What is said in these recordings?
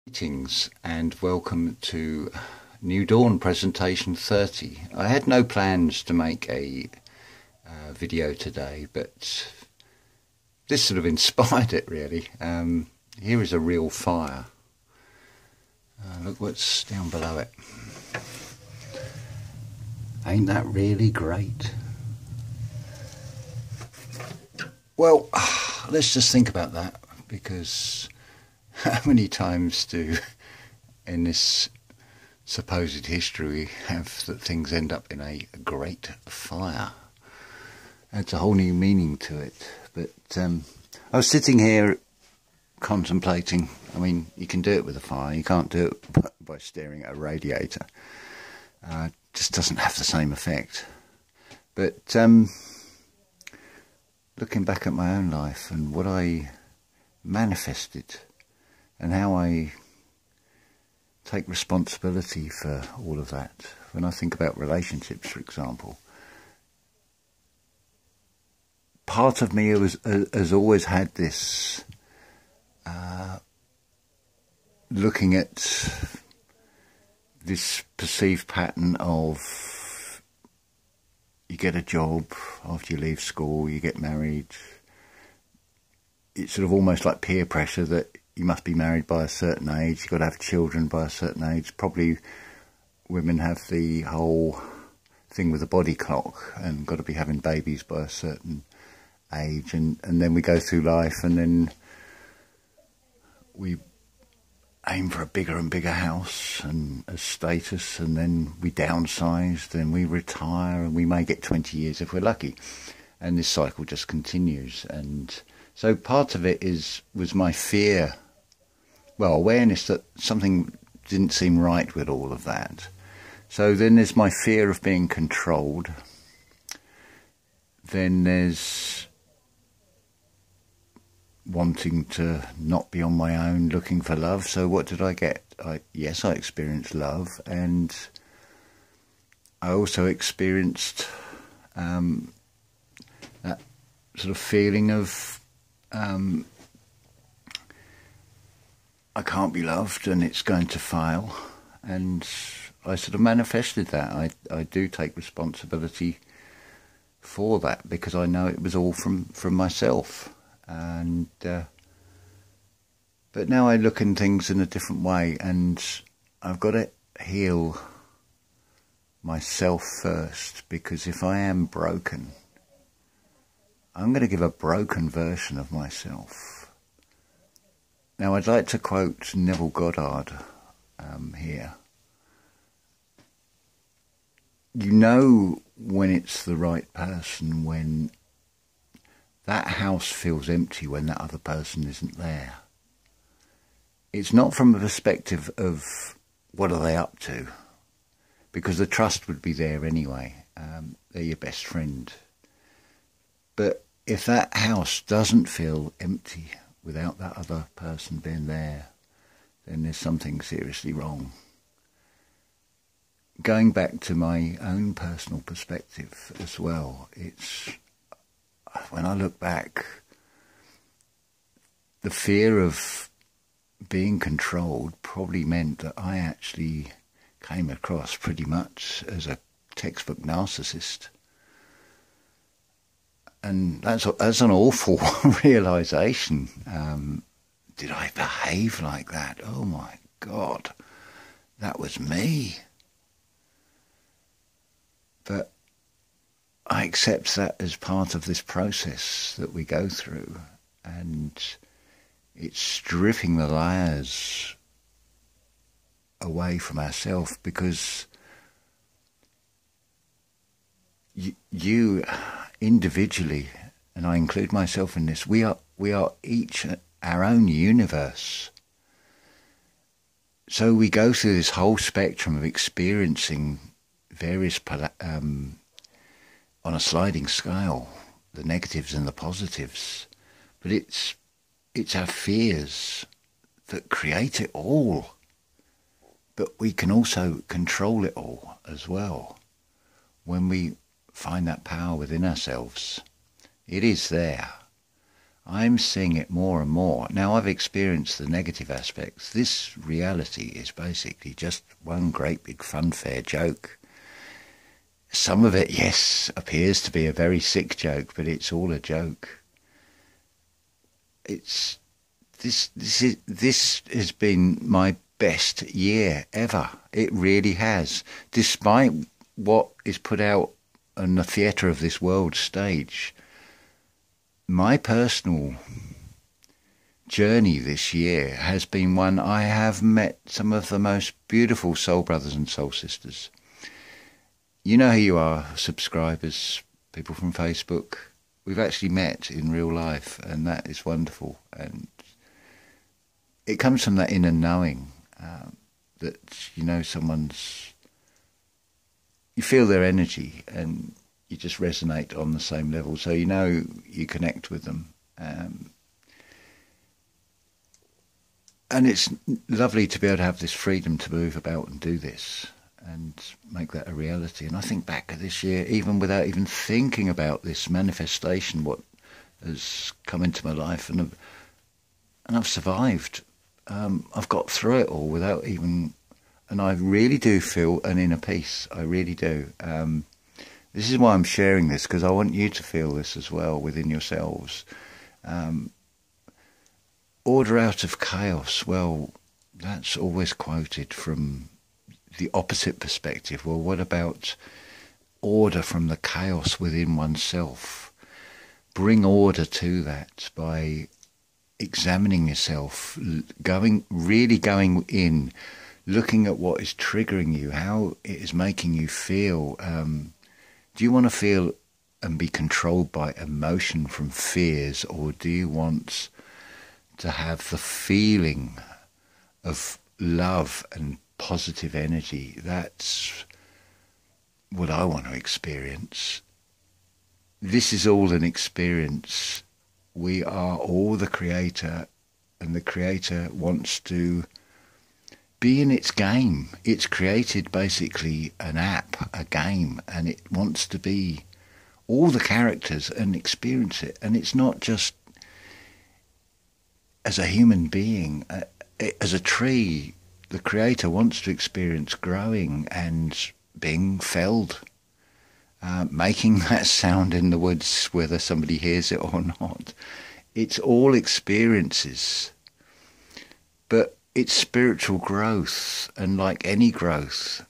Greetings and welcome to New Dawn presentation 30. I had no plans to make a video today, but this sort of inspired it really. Here is a real fire. Look what's down below it. Ain't that really great? Well, let's just think about that, because how many times in this supposed history we have that things end up in a great fire? Adds a whole new meaning to it. But I was sitting here contemplating. I mean, you can do it with a fire, you can't do it by staring at a radiator. Just doesn't have the same effect. But looking back at my own life and what I manifested, and how I take responsibility for all of that. When I think about relationships, for example, part of me has always had this looking at this perceived pattern of you get a job after you leave school, you get married. It's sort of almost like peer pressure that you must be married by a certain age, you've got to have children by a certain age. Probably women have the whole thing with the body clock and got to be having babies by a certain age, and then we go through life and then we aim for a bigger and bigger house and a status, and then we downsize, then we retire, and we may get 20 years if we're lucky, and this cycle just continues. And so part of it was my fear, well, awareness that something didn't seem right with all of that. So then there's my fear of being controlled. Then there's wanting to not be on my own, looking for love. So what did I get? Yes, I experienced love, and I also experienced that sort of feeling of I can't be loved and it's going to fail, and I sort of manifested that. I do take responsibility for that, because I know it was all from myself. And but now I look at things in a different way, and I've got to heal myself first, because if I am broken, I'm going to give a broken version of myself. Now, I'd like to quote Neville Goddard here. You know when it's the right person when that house feels empty when that other person isn't there. It's not from a perspective of what are they up to, because the trust would be there anyway. They're your best friend. But if that house doesn't feel empty without that other person being there, then there's something seriously wrong. Going back to my own personal perspective as well, it's when I look back, the fear of being controlled probably meant that I actually came across pretty much as a textbook narcissist. And that's an awful realisation. Did I behave like that? Oh my God, that was me. But I accept that as part of this process that we go through, and it's stripping the layers away from ourselves, because you individually, and I include myself in this, we are each our own universe. So we go through this whole spectrum of experiencing various on a sliding scale, the negatives and the positives, but it's our fears that create it all. But we can also control it all as well. When we find that power within ourselves, it is there. I'm seeing it more and more. Now, I've experienced the negative aspects. This reality is basically just one great big funfair joke. Some of it, yes, appears to be a very sick joke, but it's all a joke. This has been my best year ever. It really has. Despite what is put out on the theatre of this world stage, my personal journey this year has been one. I have met some of the most beautiful soul brothers and soul sisters. You know who you are, subscribers, people from Facebook. We've actually met in real life, and that is wonderful. And it comes from that inner knowing that, you know, you feel their energy and you just resonate on the same level. So you know you connect with them. And it's lovely to be able to have this freedom to move about and do this and make that a reality. And I think back at this year, even without even thinking about this manifestation, what has come into my life, and I've survived. I've got through it all without even, and I really do feel an inner peace. I really do. This is why I'm sharing this, because I want you to feel this as well within yourselves. Order out of chaos. Well, that's always quoted from the opposite perspective. Well, what about order from the chaos within oneself? Bring order to that by examining yourself, really going in, looking at what is triggering you, how it is making you feel. Do you want to feel and be controlled by emotion from fears, or do you want to have the feeling of love and positive energy? That's what I want to experience. This is all an experience. We are all the creator, and the creator wants to be in its game. It's created basically an app, a game, and it wants to be all the characters and experience it. And it's not just as a human being, as a tree. The creator wants to experience growing and being felled, making that sound in the woods, whether somebody hears it or not. It's all experiences, but it's spiritual growth, and like any growth,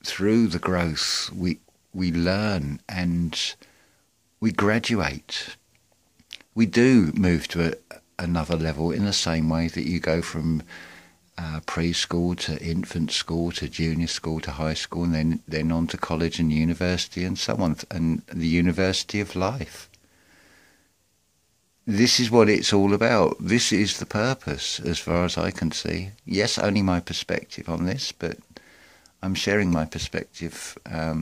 through the growth we learn and we graduate. We do move to another level in the same way that you go from preschool to infant school to junior school to high school, and then on to college and university and so on, and the university of life. This is what it's all about. This is the purpose, as far as I can see. Yes, only my perspective on this, but I'm sharing my perspective. I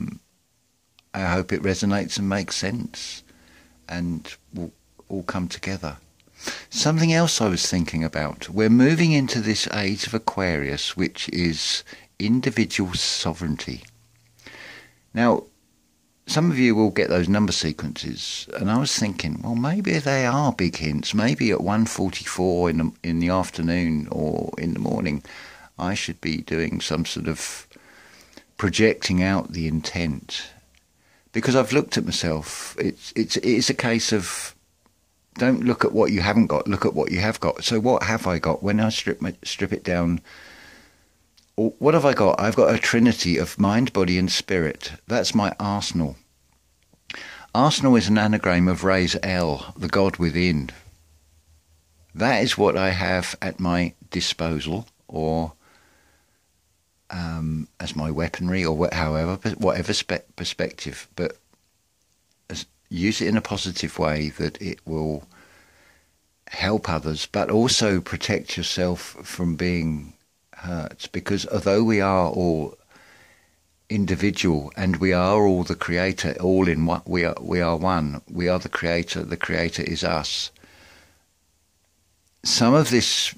hope it resonates and makes sense, and will all come together. Something else I was thinking about. We're moving into this age of Aquarius, which is individual sovereignty. Now, some of you will get those number sequences, and I was thinking, well, maybe they are big hints. Maybe at 1:44 in the afternoon or in the morning, I should be doing some sort of projecting out the intent, because I've looked at myself. It's a case of, don't look at what you haven't got, look at what you have got. So what have I got? When I strip it down, what have I got? I've got a trinity of mind, body and spirit. That's my arsenal. Arsenal is an anagram of Ra's El, the God within. That is what I have at my disposal, or as my weaponry, or whatever perspective. But use it in a positive way that it will help others, but also protect yourself from being hurt. Because although we are all individual and we are all the creator, all in one, we are one. We are the creator is us. Some of this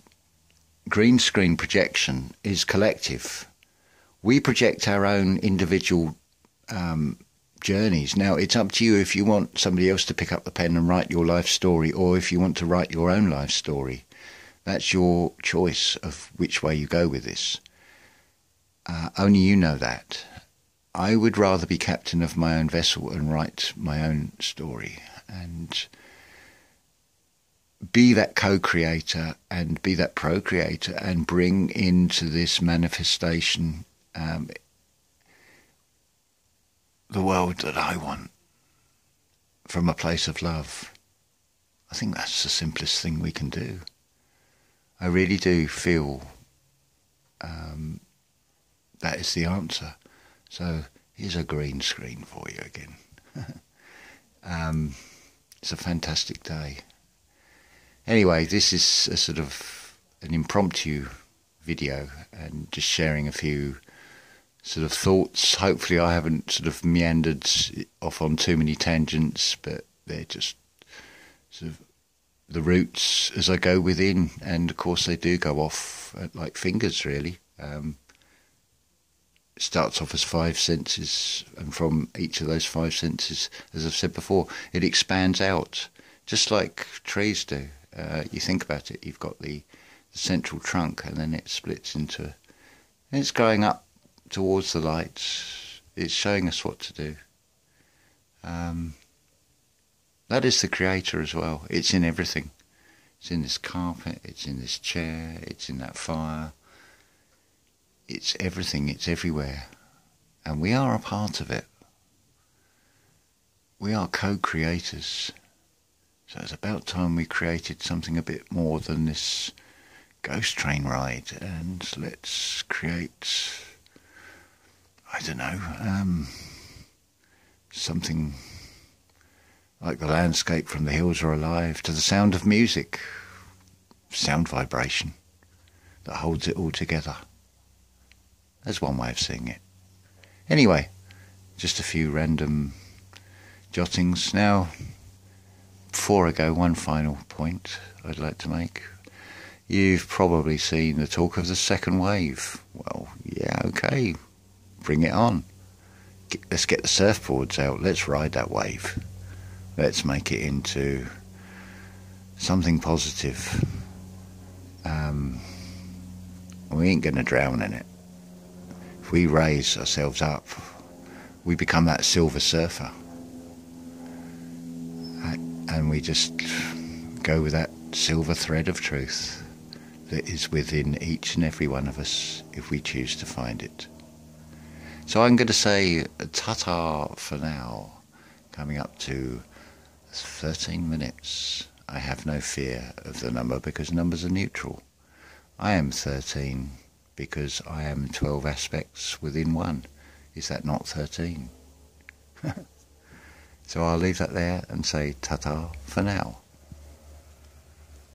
green screen projection is collective. We project our own individual journeys. Now, it's up to you if you want somebody else to pick up the pen and write your life story, or if you want to write your own life story. That's your choice of which way you go with this. Only you know that. I would rather be captain of my own vessel and write my own story and be that co-creator and be that procreator and bring into this manifestation the world that I want from a place of love. I think that's the simplest thing we can do. I really do feel that is the answer. So here's a green screen for you again. It's a fantastic day. Anyway, this is a sort of an impromptu video and just sharing a few sort of thoughts. Hopefully I haven't sort of meandered off on too many tangents, but they're just sort of the roots as I go within, and of course they do go off like fingers really. It starts off as 5 senses, and from each of those 5 senses, as I've said before, it expands out just like trees do. You think about it, you've got the central trunk, and then it splits into, and it's going up towards the light. It's showing us what to do. That is the creator as well. It's in everything. It's in this carpet, it's in this chair, it's in that fire. It's everything, it's everywhere. And we are a part of it. We are co-creators. So it's about time we created something a bit more than this ghost train ride, and let's create, I don't know, something like the landscape from The Hills Are Alive to the sound of music, sound vibration that holds it all together. That's one way of seeing it. Anyway, just a few random jottings. Now, before I go, one final point I'd like to make. You've probably seen the talk of the second wave. Well, yeah, okay, bring it on. Let's get the surfboards out. Let's ride that wave. Let's make it into something positive. We ain't going to drown in it. If we raise ourselves up, we become that silver surfer. And we just go with that silver thread of truth that is within each and every one of us if we choose to find it. So I'm going to say ta-ta for now, coming up to 13 minutes. I have no fear of the number because numbers are neutral. I am 13 because I am 12 aspects within one. Is that not 13? So I'll leave that there and say ta-ta for now.